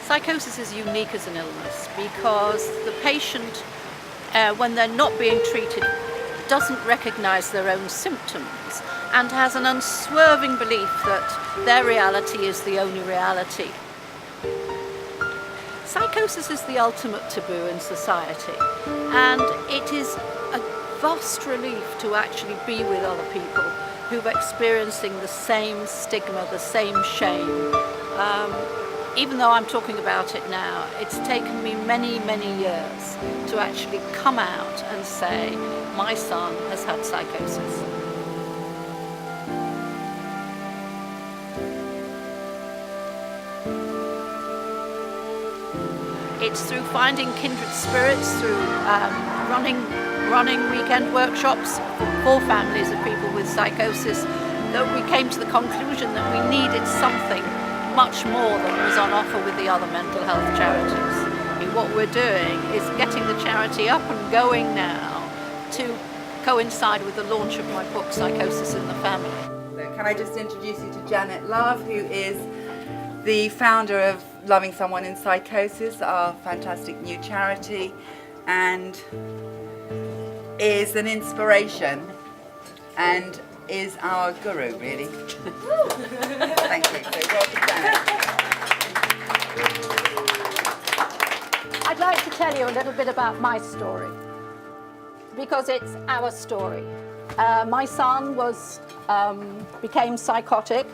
Psychosis is unique as an illness because the patient, when they're not being treated, doesn't recognise their own symptoms and has an unswerving belief that their reality is the only reality. Psychosis is the ultimate taboo in society, and it is a vast relief to actually be with other people who are experiencing the same stigma, the same shame. Even though I'm talking about it now, it's taken me many, many years to actually come out and say, my son has had psychosis. It's through finding kindred spirits, through running weekend workshops for families of people with psychosis, that we came to the conclusion that we needed something much more than was on offer with the other mental health charities. What we're doing is getting the charity up and going now to coincide with the launch of my book, Psychosis in the Family. Can I just introduce you to Janet Love, who is the founder of Loving Someone in Psychosis, our fantastic new charity, and is an inspiration and is our guru, really. Thank you. So welcome, Janet. I'd like to tell you a little bit about my story, because it's our story. My son became psychotic,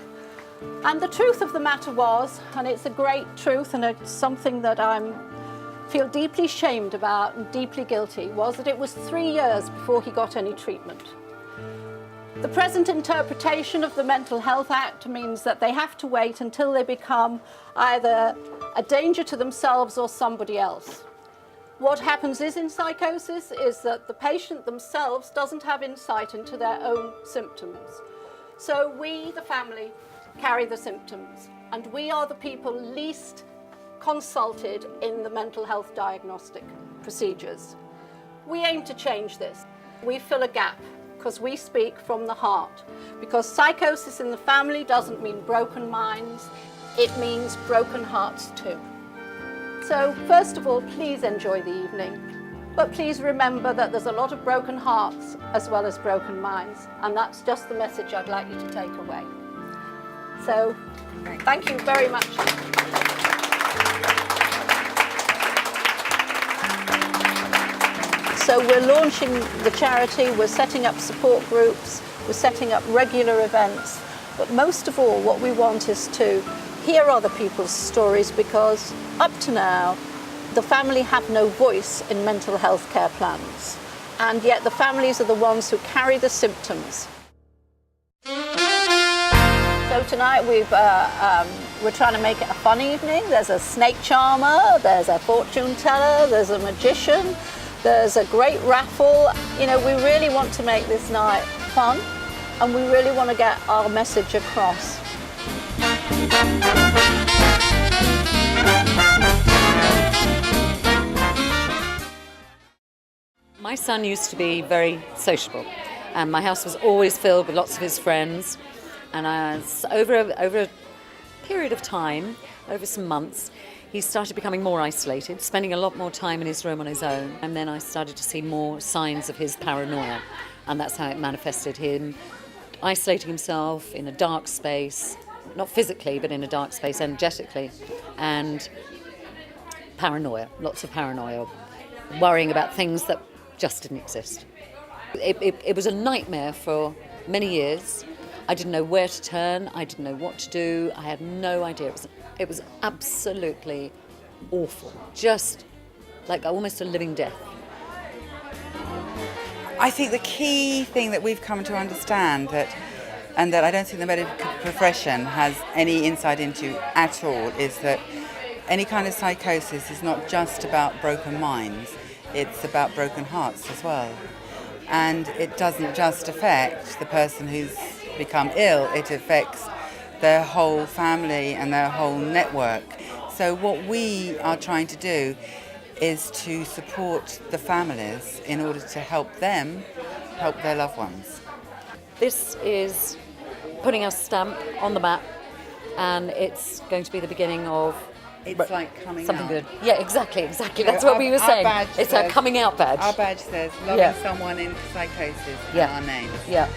and the truth of the matter was, and it's a great truth and it's something that I feel deeply shamed about and deeply guilty, was that it was 3 years before he got any treatment. The present interpretation of the Mental Health Act means that they have to wait until they become either a danger to themselves or somebody else. What happens in psychosis is that the patient themselves doesn't have insight into their own symptoms. So we, the family, carry the symptoms, and we are the people least consulted in the mental health diagnostic procedures. We aim to change this. We fill a gap because we speak from the heart, because psychosis in the family doesn't mean broken minds, it means broken hearts too. So first of all, please enjoy the evening, but please remember that there's a lot of broken hearts as well as broken minds, and that's just the message I'd like you to take away. So thank you very much. So we're launching the charity, we're setting up support groups, we're setting up regular events, but most of all what we want is to hear other people's stories, because up to now the family have no voice in mental health care plans, and yet the families are the ones who carry the symptoms. So tonight we're trying to make it a fun evening. There's a snake charmer, there's a fortune teller, there's a magician, there's a great raffle. You know, we really want to make this night fun, and we really want to get our message across. My son used to be very sociable, and my house was always filled with lots of his friends. And over a period of time, over some months, he started becoming more isolated, spending a lot more time in his room on his own. And then I started to see more signs of his paranoia, and that's how it manifested, him isolating himself in a dark space, not physically, but in a dark space energetically, and paranoia, lots of paranoia, worrying about things that just didn't exist. It was a nightmare for many years. I didn't know where to turn, I didn't know what to do, I had no idea. It was absolutely awful, just like almost a living death. I think the key thing that we've come to understand, and that I don't think the medical profession has any insight into at all, is that any kind of psychosis is not just about broken minds, it's about broken hearts as well. And it doesn't just affect the person who's become ill, it affects their whole family and their whole network. So what we are trying to do is to support the families in order to help them help their loved ones. This is putting a stamp on the map, and it's going to be the beginning of It's like coming something out. good. Yeah, exactly. So That's what we were our saying. badge It's our says- coming out badge. Our badge says loving Yeah. someone in psychosis and Yeah. our name. Yeah,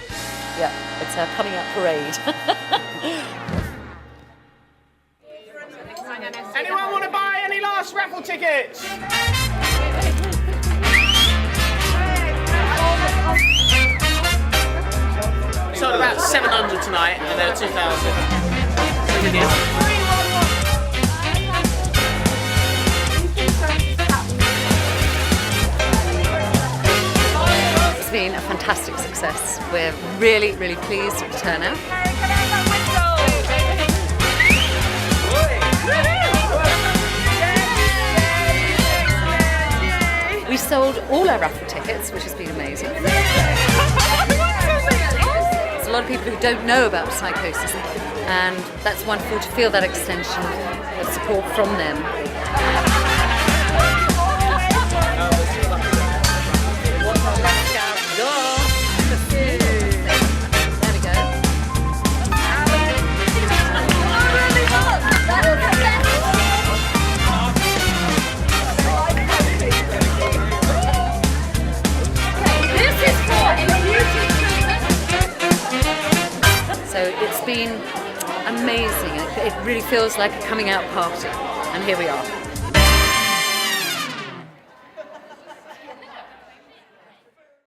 yeah. It's our coming out parade. Anyone want to buy any last raffle tickets? Sold about 700 tonight, and there are 2,000. It's been a fantastic success. We're really, really pleased with the turnout. We sold all our raffle tickets, which has been amazing. There's a lot of people who don't know about psychosis, and that's wonderful to feel that extension of support from them. There we go. So it's been amazing. It really feels like a coming out party, and here we are.